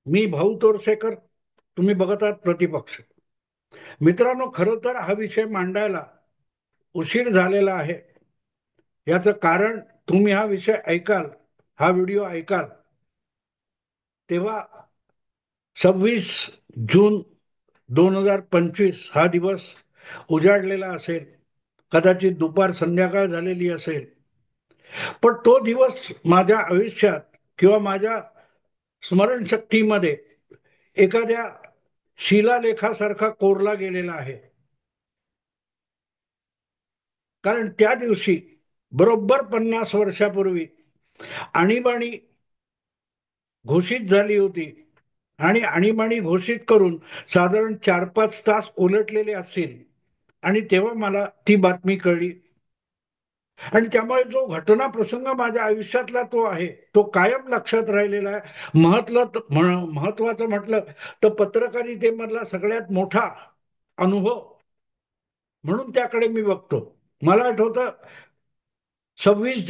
मी भाऊ तोरसेकर. तुम्ही बघत आहात प्रतिपक्ष. मित्रांनो, खरं तर हा विषय मांडायला उशीर झालेला आहे. याचं कारण, तुम्ही हा विषय ऐकाल, हा व्हिडिओ ऐकाल तेव्हा 26 जून 2025 हा दिवस उजाडलेला असेल. कदाचित दुपार संध्याकाळ झालेली असेल. पण तो दिवस माझ्या आयुष्यात किंवा माझ्या स्मरणशक्तीमध्ये एखाद्या शिलालेखासारखा कोरला गेलेला आहे. कारण त्या दिवशी बरोबर 50 वर्षापूर्वी आणीबाणी घोषित झाली होती. आणि आणीबाणी घोषित करून साधारण 4-5 तास उलटलेले असतील आणि तेव्हा मला ती बातमी कळली. आणि त्यामुळे जो घटना प्रसंग माझ्या आयुष्यातला तो आहे, तो कायम लक्षात राहिलेला आहे. महत्वाचं म्हटलं तर पत्रकारितेमधला सगळ्यात मोठा अनुभव म्हणून त्याकडे मी बघतो. मला आठवतं, 26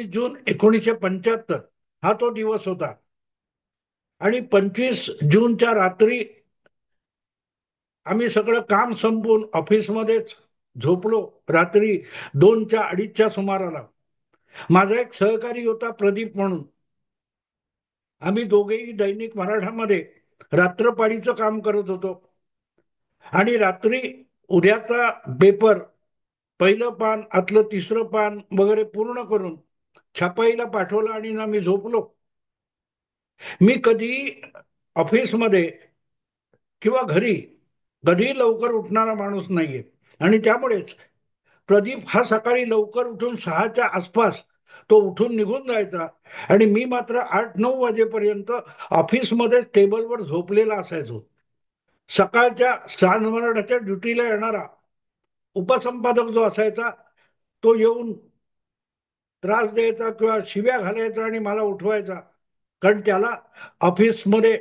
जून 1975 हा तो दिवस होता. आणि 25 जूनच्या रात्री आम्ही सगळं काम संपवून ऑफिसमध्येच झोपलो. रात्री 2-2:30च्या सुमाराला माझा एक सहकारी होता, प्रदीप म्हणून. आम्ही दोघेही दैनिक मराठामध्ये रात्रपाळीचं काम करत होतो. आणि रात्री उद्याचा पेपर पहिलं पान, आतलं तिसरं पान वगैरे पूर्ण करून छापाईला पाठवलं आणि ना मी झोपलो. मी कधी ऑफिसमध्ये किंवा घरी कधी लवकर उठणारा माणूस नाहीये. आणि त्यामुळेच प्रदीप हा सकाळी लवकर उठून 6च्या आसपास तो उठून निघून जायचा. आणि मी मात्र 8-9 वाजेपर्यंत ऑफिसमध्ये टेबलवर झोपलेला असायचो. सकाळच्या मराठाच्या ड्युटीला येणारा उपसंपादक जो असायचा, तो येऊन त्रास द्यायचा किंवा शिव्या घालायचा आणि मला उठवायचा. कारण त्याला ऑफिसमध्ये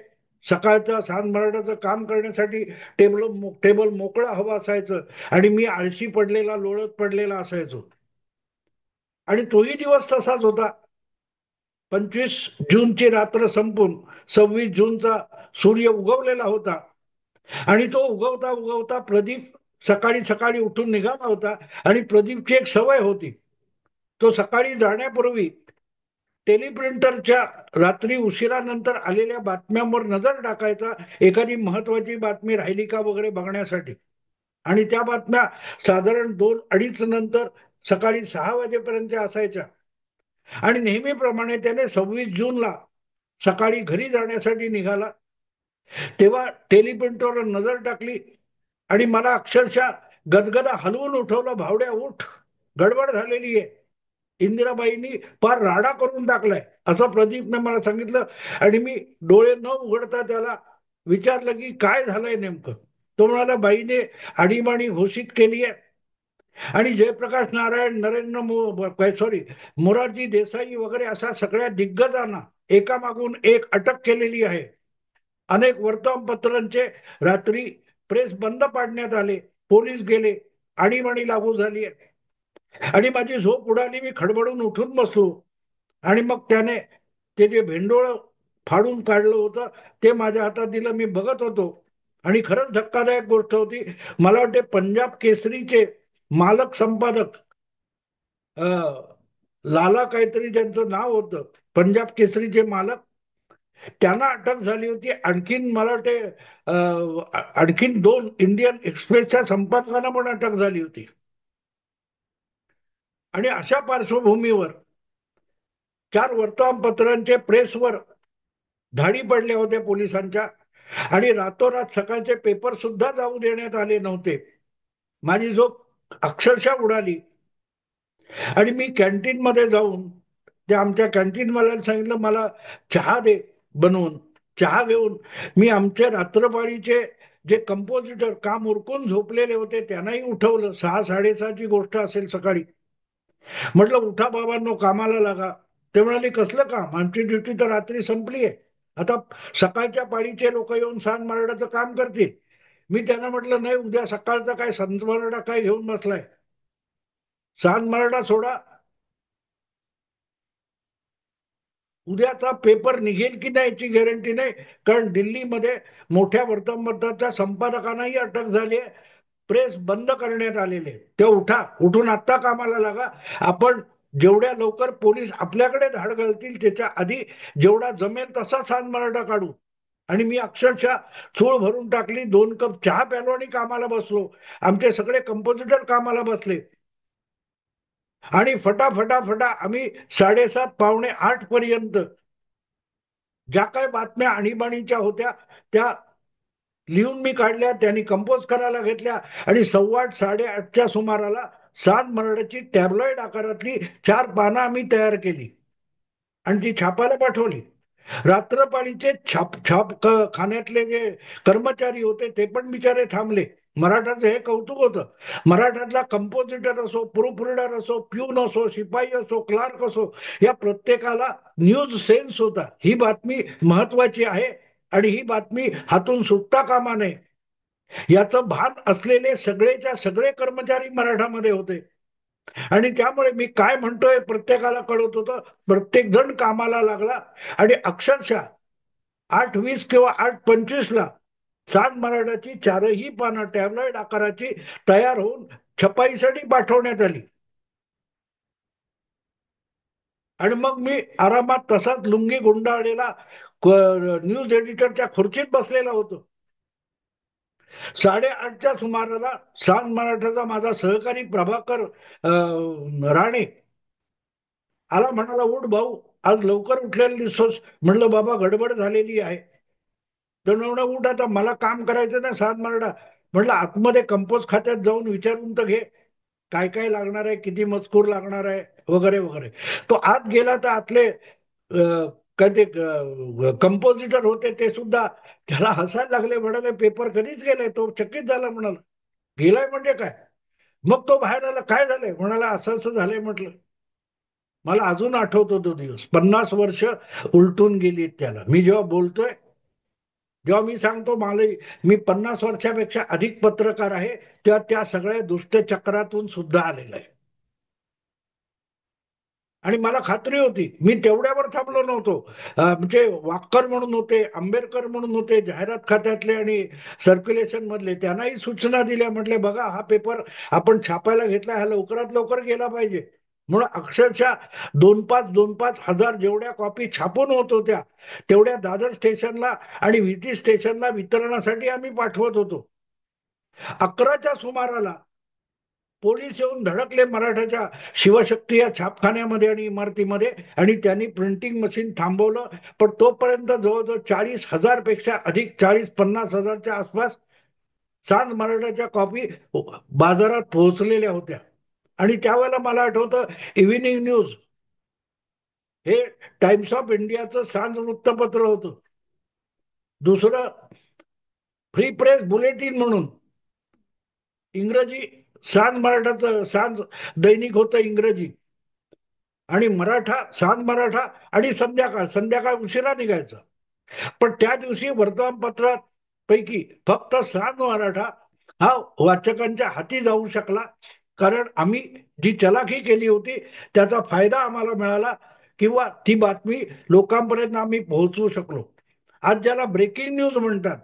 सकाळचं मराठाचं काम करण्यासाठी टेबल मोकळा हवा असायचं. आणि मी आळशी पडलेला, लोळत पडलेला असायचो. आणि तोही दिवस तसाच होता. 25 जूनची रात्र संपून 26 जूनचा सूर्य उगवलेला होता. आणि तो उगवता उगवता प्रदीप सकाळी सकाळी उठून निघाला होता. आणि प्रदीपची एक सवय होती, तो सकाळी जाण्यापूर्वी टेलिप्रिंटरच्या रात्री उशिरानंतर आलेल्या बातम्यांवर नजर टाकायचा, एखादी महत्वाची बातमी राहिली का वगैरे बघण्यासाठी. आणि त्या बातम्या साधारण 2-2:30 नंतर सकाळी 6 वाजेपर्यंत असायच्या. आणि नेहमीप्रमाणे त्याने 26 जूनला सकाळी घरी जाण्यासाठी निघाला. तेव्हा टेलिप्रिंटरवर नजर टाकली आणि मला अक्षरशः गदगदा हलवून उठवलं. भावड्या उठ, गडबड झालेली आहे. इंदिराबाईंनी पार राडा करून टाकलाय, असं प्रदीपने मला सांगितलं. आणि मी डोळे न उघडता त्याला विचारलं की काय झालंय नेमकं. तो म्हणाला, बाईने आणीबाणी घोषित केली आहे आणि जयप्रकाश नारायण, मोरारजी देसाई वगैरे अशा सगळ्या दिग्गजांना एकामागून एक अटक केलेली आहे. अनेक वर्तमानपत्रांचे रात्री प्रेस बंद पाडण्यात आले, पोलीस गेले, आणीबाणी लागू झाली आहे. आणि माझी झोप उडाली. मी खडबडून उठून बसलो. आणि मग त्याने ते जे भेंडोळ फाडून काढलं होतं ते माझ्या हातात दिलं. मी बघत होतो. आणि खरंच धक्कादायक गोष्ट होती. मला वाटते पंजाब केसरीचे मालक संपादक, लाला काहीतरी त्यांचं नाव होतं, पंजाब केसरीचे मालक, त्यांना अटक झाली होती. आणखीन मला वाटते आणखीन 2 इंडियन एक्सप्रेसच्या संपादकांना पण अटक झाली होती. आणि अशा पार्श्वभूमीवर 4 वर्तमानपत्रांचे प्रेसवर धाडी पडल्या होत्या पोलिसांच्या. आणि रातोरात सकाळचे पेपर सुद्धा जाऊ देण्यात आले नव्हते. माझी झोप अक्षरशः उडाली. आणि मी कॅन्टीन मध्ये जाऊन त्या आमच्या कॅन्टीन वाल्याला सांगितलं, मला चहा दे बनवून. चहा घेऊन मी आमच्या रात्रपाळीचे जे कंपोजिटर काम उरकून झोपलेले होते त्यांनाही उठवलं. 6-6:30ची गोष्ट असेल सकाळी. म्हटलं, उठा बाबांनो, कामाला लागा. ते म्हणाले, कसलं काम, आमची ड्युटी तर रात्री संपली आहे, आता सकाळच्या पाळीचे लोक येऊन सांज मराठाचं काम करतील. मी त्यांना म्हटलं, नाही, उद्या सकाळचा काय संत मराठा काय घेऊन बसलाय, सांज मराठा सोडा. उद्याचा पेपर निघेल की नाही याची गॅरंटी नाही. कारण दिल्लीमध्ये मोठ्या वर्तमानपत्राच्या संपादकांनाही अटक झाली आहे, प्रेस बंद करण्यात आलेले. ते उठा, उठून आत्ता कामाला लागा. आपण जेवढ्या लवकर पोलीस आपल्याकडे धाड घालतील त्याच्या आधी जेवढा जमेल तसा सांज मराठा काढू. आणि मी अक्षरशः चूळ भरून टाकली, 2 कप चहा प्यालो आणि कामाला बसलो. आमचे सगळे कंपोजिटर कामाला बसले आणि फटाफटा आम्ही 7:30 7:45 पर्यंत ज्या काही बातम्या आणीबाणीच्या होत्या त्या लिहून मी काढल्या, त्यांनी कंपोज करायला घेतल्या आणि 8:15 8:30च्या सुमाराला सांज मराठाची टॅबलॉइड आकारातली 4 पानं आम्ही तयार केली आणि ती छापायला पाठवली. रात्रपाळीचे छाप छाप खाण्यातले जे कर्मचारी होते ते पण बिचारे थांबले. मराठाचं हे कौतुक होतं. मराठातला कंपोजिटर असो, प्रूफ रीडर असो, प्यून असो, शिपाई असो, क्लार्क असो, या प्रत्येकाला न्यूज सेन्स होता. ही बातमी महत्वाची आहे आणि ही बातमी हातून सुटता कामा नये याचं भान असलेले सगळेच्या सगळे कर्मचारी मराठामध्ये होते. आणि त्यामुळे मी काय म्हणतोय प्रत्येकाला कळत होतं. प्रत्येक जण कामाला लागला आणि अक्षरशः 8:20 किंवा 8:25ला सांज मराठाची 4ही पानं टॅबलॉइड आकाराची तयार होऊन छपाईसाठी पाठवण्यात आली. आणि मग मी आरामात तसाच लुंगी गुंडाळलेला न्यूज एडिटरच्या खुर्चीत बसलेला होतो. 8:30च्या सुमाराला सांज मराठाचा माझा सहकारी प्रभाकर राणे आला, म्हणाला, उठ भाऊ, आज लवकर उठलेला दिसतोस. म्हणलं, बाबा गडबड झालेली आहे. तर म्हणलं, उठ आता, मला काम करायचं ना सांज मराठा. म्हटलं, आतमध्ये कंपोज खात्यात जाऊन विचारून तर घे काय काय लागणार आहे, किती मजकूर लागणार आहे, वगैरे वगैरे. तो आत गेला तर आतले काय ते कंपोजिटर होते ते सुद्धा त्याला हसायला लागले. म्हणाले, पेपर कधीच गेलाय? तो चकित झाला, म्हणाला, गेलाय म्हणजे काय? मग तो बाहेर आला, काय झालंय? म्हणाला, असं असं झालंय. म्हटलं, मला अजून आठवतो तो दिवस. 50 वर्ष उलटून गेली त्याला. मी जेव्हा बोलतोय, जेव्हा मी सांगतो मला मी 50 वर्षापेक्षा अधिक पत्रकार आहे, तेव्हा त्या सगळ्या दुष्टचक्रातून सुद्धा आलेला आहे. आणि मला खात्री होती मी तेवढ्यावर थांबलो नव्हतो. म्हणजे वाक्कर म्हणून होते, आंबेडकर म्हणून होते जाहिरात खात्यातले आणि सर्क्युलेशन मधले, त्यांनाही सूचना दिल्या. म्हटले, बघा, हा पेपर आपण छापायला घेतला, हा लवकरात लवकर गेला पाहिजे. म्हणून अक्षरशः 2,500 जेवढ्या कॉपी छापून होत होत्या तेवढ्या दादर स्टेशनला आणि विटी स्टेशनला वितरणासाठी आम्ही पाठवत होतो. 11च्या सुमाराला पोलीस येऊन धडकले मराठाच्या शिवशक्ती या छापखान्यामध्ये आणि इमारतीमध्ये, आणि त्यांनी प्रिंटिंग मशीन थांबवलं. पण तोपर्यंत जवळजवळ 40,000 पेक्षा अधिक, 40-50,000च्या आसपास सांज मराठाच्या कॉपी बाजारात पोहोचलेल्या होत्या. आणि त्यावेळेला मला आठवतं, इव्हिनिंग न्यूज हे टाइम्स ऑफ इंडियाचं सांज वृत्तपत्र होतं. दुसरं फ्री प्रेस बुलेटिन म्हणून इंग्रजी सांज मराठाचं सांज दैनिक होतं इंग्रजी, आणि मराठा सांज मराठा, आणि संध्याकाळ संध्याकाळ उशिरा निघायचं. पण त्या दिवशी वर्तमानपत्रात पैकी फक्त सांज मराठा हा वाचकांच्या हाती जाऊ शकला. कारण आम्ही जी चलाखी केली होती त्याचा फायदा आम्हाला मिळाला, किंवा ती बातमी लोकांपर्यंत आम्ही पोहोचवू शकलो. आज ज्याला ब्रेकिंग न्यूज म्हणतात,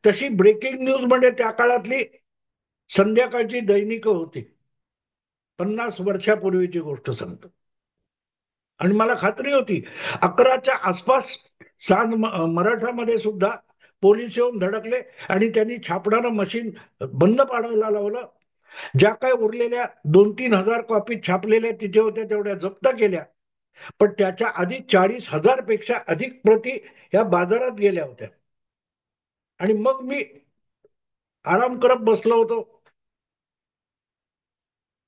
तशी ब्रेकिंग न्यूज म्हणजे त्या काळातली संध्याकाळची दैनिक होती. 50 वर्षापूर्वीची गोष्ट सांगतो. आणि मला खात्री होती 11च्या आसपास सांज मराठामध्ये सुद्धा पोलीस येऊन धडकले आणि त्यांनी छापणारं मशीन बंद पाडायला लावलं. ज्या काय उरलेल्या 2-3 हजार कॉपी छापलेल्या तिथे होत्या तेवढ्या जप्त केल्या. पण त्याच्या आधी 40,000 पेक्षा अधिक प्रती या बाजारात गेल्या होत्या. आणि मग मी आराम करत बसलो होतो.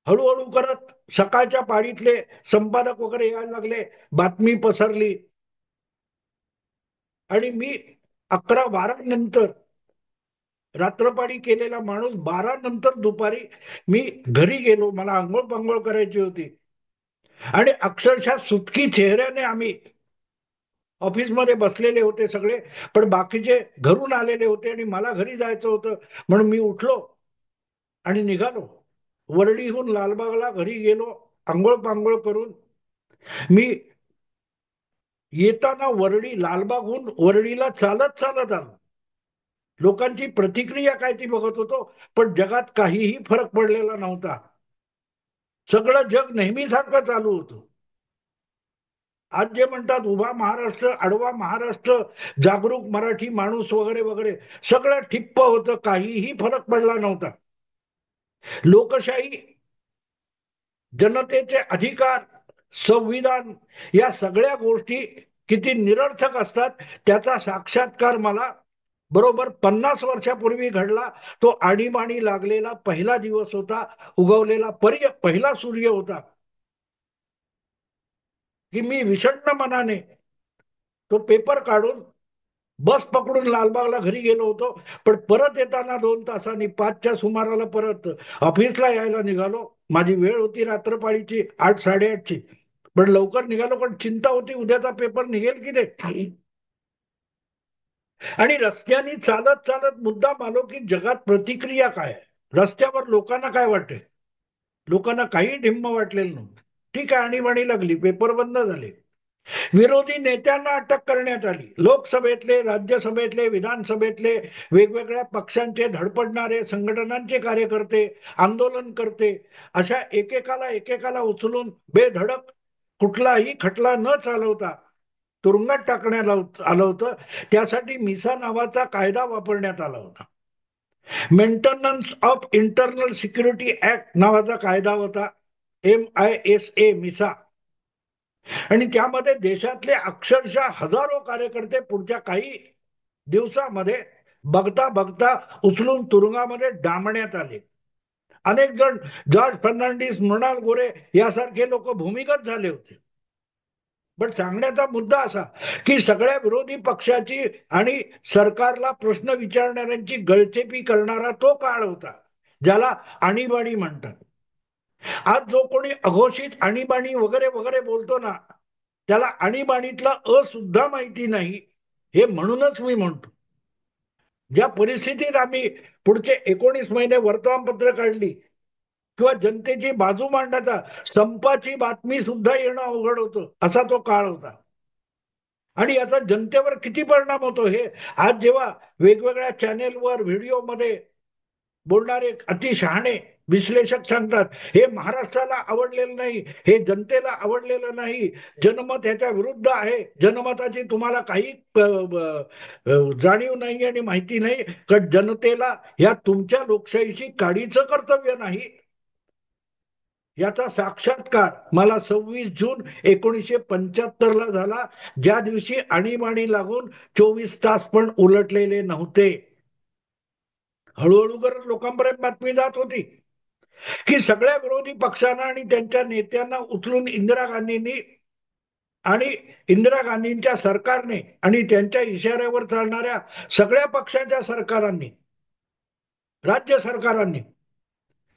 हळूहळू करत सकाळच्या पाळीतले संपादक वगैरे यायला लागले, बातमी पसरली, आणि मी 11-12 नंतर, रात्रपाळी केलेला माणूस 12 नंतर दुपारी मी घरी गेलो. मला आंघोळ पांघोळ करायची होती आणि अक्षरशः सुटकी चेहऱ्याने आम्ही ऑफिसमध्ये बसलेले होते सगळे, पण बाकीचे घरून आलेले होते आणि मला घरी जायचं होतं. म्हणून मी उठलो आणि निघालो. वरळीहून लालबागला घरी गेलो. आंघोळ पांघोळ करून मी येताना वरळी लालबागहून वरळीला चालत चालत आलो. लोकांची प्रतिक्रिया काय ती बघत होतो, पण जगात काहीही फरक पडलेला नव्हता. सगळं जग नेहमीसारखं चालू होतं. आज जे म्हणतात उभा महाराष्ट्र, आडवा महाराष्ट्र, जागरूक मराठी माणूस वगैरे वगैरे, सगळं ठिप्प होतं, काहीही फरक पडला नव्हता. लोकशाही, जनतेचे अधिकार, संविधान या सगळ्या गोष्टी किती निरर्थक असतात त्याचा साक्षात्कार मला बरोबर 50 वर्षापूर्वी घडला. तो आणीबाणी लागलेला पहिला दिवस होता, उगवलेला पहिला सूर्य होता, की मी विषण्ण मनाने तो पेपर काढून बस पकडून लालबागला घरी गेलो होतो. पण परत येताना 2 तासांनी 5च्या सुमाराला परत ऑफिसला यायला निघालो. माझी वेळ होती रात्रपाळीची 8, 8:30ची. पण लवकर निघालो, पण चिंता होती उद्याचा पेपर निघेल की नाही. आणि रस्त्याने चालत चालत मुद्दाम आलो की जगात प्रतिक्रिया काय आहे, रस्त्यावर लोकांना काय वाटते. लोकांना काही ढिम्म वाटलेलं नव्हतं. ठीक आहे, आणीबाणी लागली, पेपर बंद झाले. विरोधी नेत्यांना अटक करण्यात आली. लोकसभेतले, राज्यसभेतले, विधानसभेतले, वेगवेगळ्या पक्षांचे धडपडणारे संघटनांचे कार्यकर्ते, आंदोलनकर्ते, अशा एकेकाला एकेकाला उचलून बेधडक कुठलाही खटला न चालवता तुरुंगात टाकण्यात आलं होतं. त्यासाठी मिसा नावाचा कायदा वापरण्यात आला होता. Maintenance of internal security act नावाचा कायदा होता, MISA, मिसा. आणि त्यामध्ये देशातले अक्षरशः हजारो कार्यकर्ते पुढच्या काही दिवसामध्ये बघता बघता उचलून तुरुंगामध्ये डांबण्यात आले. अनेक जण जॉर्ज फर्नांडिस, मृणाल गोरे यासारखे लोक भूमिगत झाले होते. पण सांगण्याचा मुद्दा असा की सगळ्या विरोधी पक्षाची आणि सरकारला प्रश्न विचारणाऱ्यांची गळचेपी करणारा तो काळ होता, ज्याला आणीबाणी म्हणतात. आज जो कोणी अघोषित आणीबाणी वगैरे वगैरे बोलतो ना, त्याला आणीबाणीतला सुद्धा माहिती नाही. हे म्हणूनच मी म्हणतो, ज्या परिस्थितीत आम्ही पुढचे 19 महिने वर्तमानपत्र काढली किंवा जनतेची बाजू मांडण्याचा, संपाची बातमी सुद्धा येणं अवघड होतं, असा तो काळ होता. आणि याचा जनतेवर किती परिणाम होतो हे आज जेव्हा वेगवेगळ्या चॅनेलवर व्हिडिओमध्ये बोलणारे अतिशहाणे विश्लेषक सांगतात, हे महाराष्ट्राला आवडलेलं नाही, हे जनतेला आवडलेलं नाही, जनमत ह्याच्या विरुद्ध आहे, जनमताची तुम्हाला काही जाणीव नाही आणि माहिती नाही, कारण जनतेला या तुमच्या लोकशाहीशी काडीचं कर्तव्य नाही. याचा साक्षात्कार मला 26 जून 1975 झाला, ज्या दिवशी आणीबाणी लागून 24 तास पण उलटलेले नव्हते. हळूहळू करत लोकांपर्यंत बातमी जात होती की सगळ्या विरोधी पक्षांना आणि त्यांच्या नेत्यांना उचलून इंदिरा गांधींच्या सरकारने आणि त्यांच्या इशाऱ्यावर चालणाऱ्या सगळ्या पक्षांच्या सरकारांनी, राज्य सरकारांनी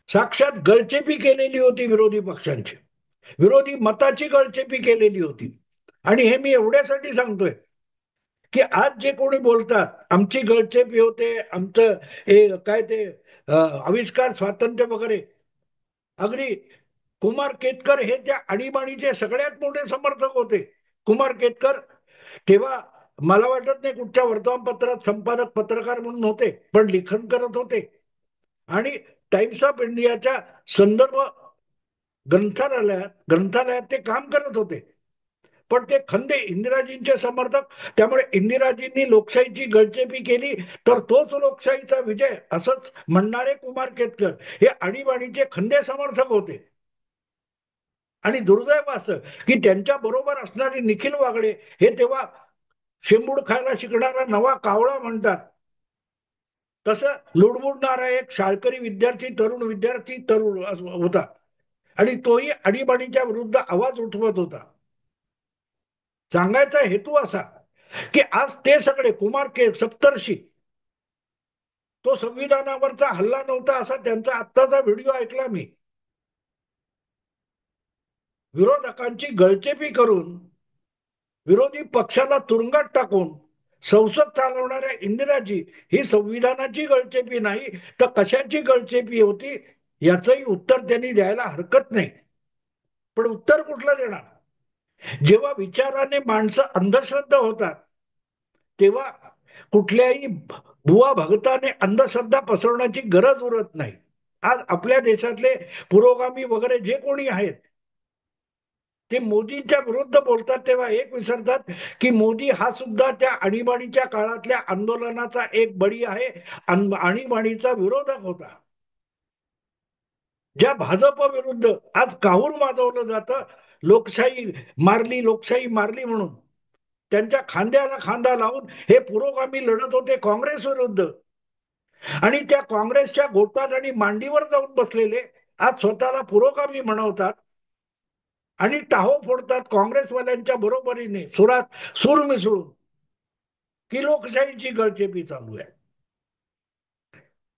साक्षात गळचेपी केलेली होती. विरोधी पक्षांची, विरोधी मताची गळचेपी केलेली होती. आणि हे मी एवढ्यासाठी सांगतोय की आज जे कोणी बोलतात आमची गळचेपी होते, आमचं काय ते आविष्कार स्वातंत्र्य वगैरे, अगदी कुमार केतकर हे त्या आणीबाणीचे सगळ्यात मोठे समर्थक होते. कुमार केतकर तेव्हा मला वाटत नाही कुठच्या वर्तमानपत्रात संपादक पत्रकार म्हणून होते, पण लिखाण करत होते. आणि टाइम्स ऑफ इंडियाच्या संदर्भ ग्रंथालयात ते काम करत होते. पण ते खंदे इंदिराजींचे समर्थक, त्यामुळे इंदिराजींनी लोकशाहीची गळचेपी केली तर तोच लोकशाहीचा विजय असंच म्हणणारे कुमार केतकर हे आणीबाणीचे खंदे समर्थक होते. आणि दुर्दैव असं की त्यांच्या बरोबर असणारे निखिल वागडे हे तेव्हा शेंबूड खायला शिकणारा नवा कावळा म्हणतात तसं लुडबुडणारा एक शाळकरी तरुण होता. आणि तोही आणीबाणीच्या विरुद्ध आवाज उठवत होता. सांगायचा हेतू असा की आज ते सगळे कुमार के सप्तर्षी, तो संविधानावरचा हल्ला नव्हता असा त्यांचा आत्ताचा व्हिडिओ ऐकला मी. विरोधकांची गळचेपी करून विरोधी पक्षाला तुरुंगात टाकून संसद चालवणाऱ्या इंदिराजी ही संविधानाची गळचेपी नाही तर कशाची गळचेपी होती याचंही उत्तर त्यांनी द्यायला हरकत नाही. पण उत्तर कुठलं देणार. जेव्हा विचाराने माणसं अंधश्रद्धा होतात, तेव्हा कुठल्याही भुवा भगताने अंधश्रद्धा पसरवण्याची गरज उरत नाही. आज आपल्या देशातले पुरोगामी वगैरे जे कोणी आहेत, ते मोदींच्या विरुद्ध बोलतात तेव्हा एक विसरतात की मोदी हा सुद्धा त्या आणीबाणीच्या काळातल्या आंदोलनाचा एक बळी आहे, आणीबाणीचा विरोधक होता. ज्या भाजप विरुद्ध आज काहूर माजवलं जातं, लोकशाही मारली, लोकशाही मारली म्हणून, त्यांच्या खांद्याला खांदा लावून हे पुरोगामी लढत होते काँग्रेस विरुद्ध. आणि त्या काँग्रेसच्या गोटात आणि मांडीवर जाऊन बसलेले आज स्वतःला पुरोगामी म्हणवतात आणि टाहो फोडतात काँग्रेसवाल्यांच्या बरोबरीने सुरात सूर मिसळून, की लोकशाहीची गळचेपी चालू आहे.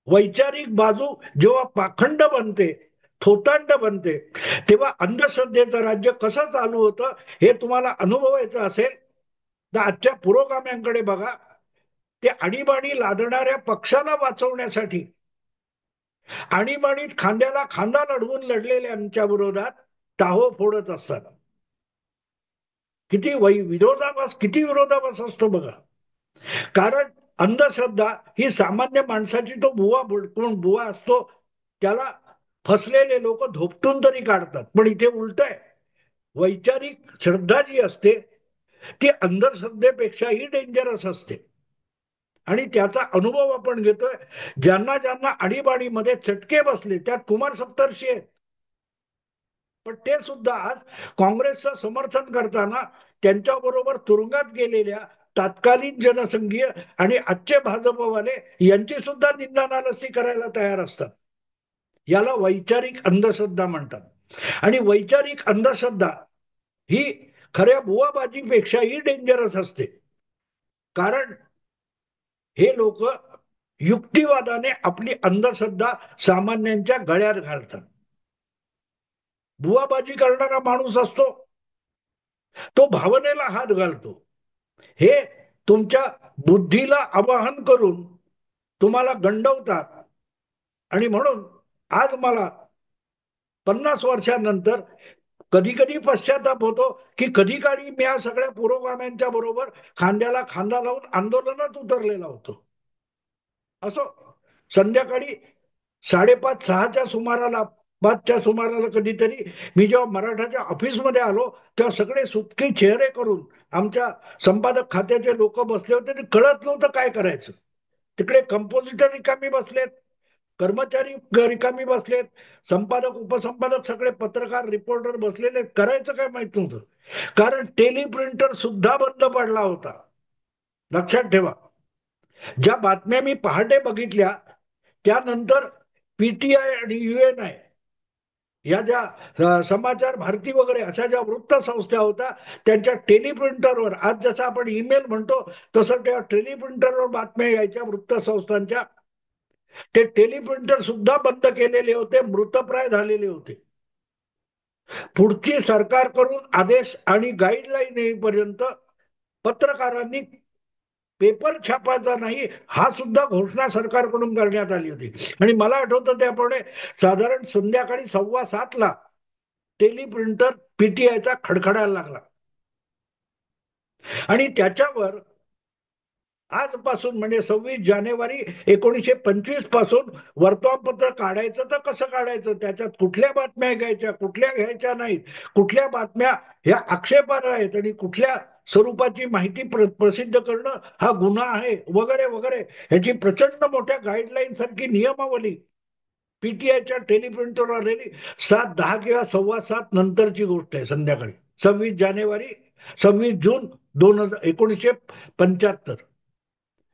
वैचारिक बाजू जेव्हा पाखंड बनते, थोतांड बनते, तेव्हा अंधश्रद्धेचं राज्य कसं चालू होतं हे तुम्हाला अनुभवायचं असेल तर आजच्या पुरोगाम्यांकडे बघा. ते आणीबाणी लादणाऱ्या पक्षाला वाचवण्यासाठी आणीबाणीत खांद्याला खांदा लढवून लढलेल्यांच्या विरोधात टाहो फोडत असतात. किती विरोधाभास असतो बघा. कारण अंधश्रद्धा ही सामान्य माणसाची, तो बुवा असतो त्याला फसलेले लोक धोपटून तरी काढतात. पण इथे उलट आहे. वैचारिक श्रद्धा जी असते ती अंधश्रद्धेपेक्षाही डेंजरस असते. आणि त्याचा अनुभव आपण घेतोय. ज्यांना ज्यांना आणीबाणीमध्ये चटके बसले त्यात कुमार सप्तर्षी आहेत. पण ते सुद्धा आज काँग्रेसचं समर्थन करताना त्यांच्याबरोबर तुरुंगात गेलेल्या तत्कालीन जनसंघीय आणि आजचे भाजपवाले यांची सुद्धा निंदा नालस्ती करायला तयार असतात. याला वैचारिक अंधश्रद्धा म्हणतात. आणि वैचारिक अंधश्रद्धा ही खऱ्या बुवाबाजीपेक्षाही डेंजरस असते. कारण हे लोक युक्तिवादाने आपली अंधश्रद्धा सामान्यांच्या गळ्यात घालतात. बुवाबाजी करणारा माणूस असतो तो भावनेला हात घालतो. हे तुमच्या बुद्धीला आवाहन करून तुम्हाला गंडवतात. आणि म्हणून आज मला 50 वर्षांनंतर कधी कधी पश्चाताप होतो की कधी काळी मी या सगळ्या पुरोगाम्यांच्या बरोबर खांद्याला खांदा लावून आंदोलनात उतरलेला होतो. असो, संध्याकाळी 5:30-6च्या सुमाराला, 5च्या सुमाराला कधीतरी मी जेव्हा मराठाच्या ऑफिसमध्ये आलो तेव्हा सगळे सुटके चेहरे करून आमच्या संपादक खात्याचे लोक बसले होते. कळत नव्हतं काय करायचं. तिकडे कंपोजिटर रिकामी बसलेत, कर्मचारी रिकामी बसलेत, संपादक उपसंपादक सगळे पत्रकार रिपोर्टर बसलेले. करायचं काय माहित नव्हतं. कारण टेलिप्रिंटर सुद्धा बंद पडला होता. लक्षात ठेवा. ज्या बातम्या मी पहाटे बघितल्या त्यानंतर पीटीआय आणि UNI या ज्या समाचार भारती वगैरे अशा ज्या वृत्तसंस्था होत्या त्यांच्या टेलिप्रिंटरवर, आज जसं आपण ईमेल म्हणतो तसं त्या टेलिप्रिंटरवर बातम्या यायच्या वृत्तसंस्थांच्या. ते टेलिप्रिंटर सुद्धा बंद केलेले होते, मृतप्राय झालेले होते. पुढची सरकारकडून आदेश आणि गाईडलाईन येईपर्यंत पत्रकारांनी पेपर छापायचा नाही हा सुद्धा घोषणा सरकारकडून करण्यात आली होती. आणि मला आठवतं त्याप्रमाणे साधारण संध्याकाळी 7:15ला टेलिप्रिंटर पीटीआयचा खडखडायला लागला. आणि त्याच्यावर आजपासून म्हणजे 26 जानेवारी 1925 पासून वर्तमानपत्र काढायचं तर कसं काढायचं, त्याच्यात कुठल्या बातम्या घ्यायच्या, कुठल्या घ्यायच्या नाहीत, कुठल्या बातम्या ह्या आक्षेपार्ह आहेत आणि कुठल्या स्वरूपाची माहिती प्रसिद्ध करणं हा गुन्हा आहे वगैरे वगैरे, ह्याची प्रचंड मोठ्या गाईडलाईन सारखी नियमावली पीटीआयच्या टेलिप्रिंटरवर आलेली. 7:10 किंवा 7:15 नंतरची गोष्ट आहे. संध्याकाळी 26 जून 1975.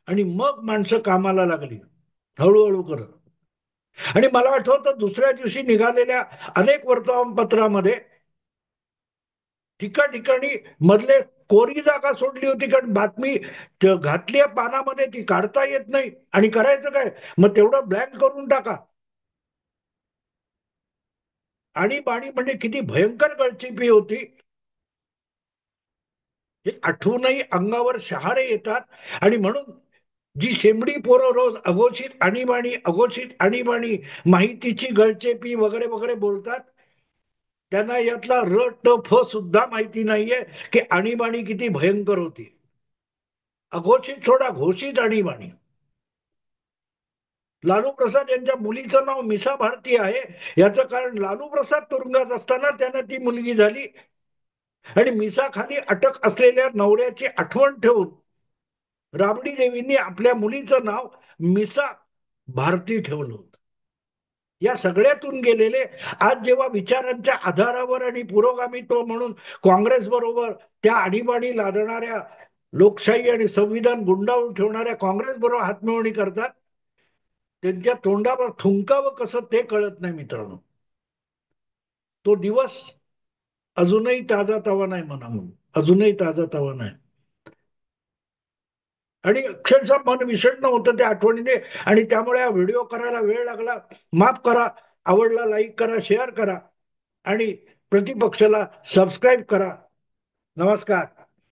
आणि मग माणसं कामाला लागली हळूहळू करत. आणि मला आठवतं दुसऱ्या दिवशी निघालेल्या अनेक वर्तमानपत्रामध्ये ठिकाणी मधले कोरी जागा सोडली होती. कारण बातमी घातली पानामध्ये ती काढता येत नाही. आणि करायचं काय, मग तेवढं ब्लँक करून टाका. आणीबाणी म्हणजे किती भयंकर गळचिपी होती हे आठवूनही अंगावर शहारे येतात. आणि म्हणून जी शेंबडी पोरं रोज अघोषित आणीबाणी माहितीची गळचेपी वगैरे वगैरे बोलतात, त्यांना यातला र ट फ सुद्धा माहिती नाहीये की आणीबाणी किती भयंकर होती. अघोषित सोडा, घोषित आणीबाणी. लालू प्रसाद यांच्या मुलीचं नाव मिसा भारती आहे, याचं कारण लालू प्रसाद तुरुंगात असताना त्यांना ती मुलगी झाली आणि मिसा खाली अटक असलेल्या नवऱ्याची आठवण ठेवून राबडी देवींनी आपल्या मुलीचं नाव मिसा भारती ठेवलं होतं. या सगळ्यातून गेलेले आज जेव्हा विचारांच्या आधारावर आणि पुरोगामित्व म्हणून काँग्रेस बरोबर त्या आणीबाणी लादणाऱ्या, लोकशाही आणि संविधान गुंडाळून ठेवणाऱ्या काँग्रेस बरोबर हातमिळवणी करतात, त्यांच्या तोंडावर थुंकावं कसं ते कळत नाही मित्रांनो. तो दिवस अजूनही ताजा तवा नाही म्हणा, अजूनही ताजा तवा नाही. आणि अक्षरशः मन विषण्ण होतं त्या आठवणीने. आणि त्यामुळे हा व्हिडिओ करायला वेळ लागला. माफ करा. आवडला लाईक करा, शेअर करा आणि प्रतिपक्षाला सबस्क्राईब करा. नमस्कार.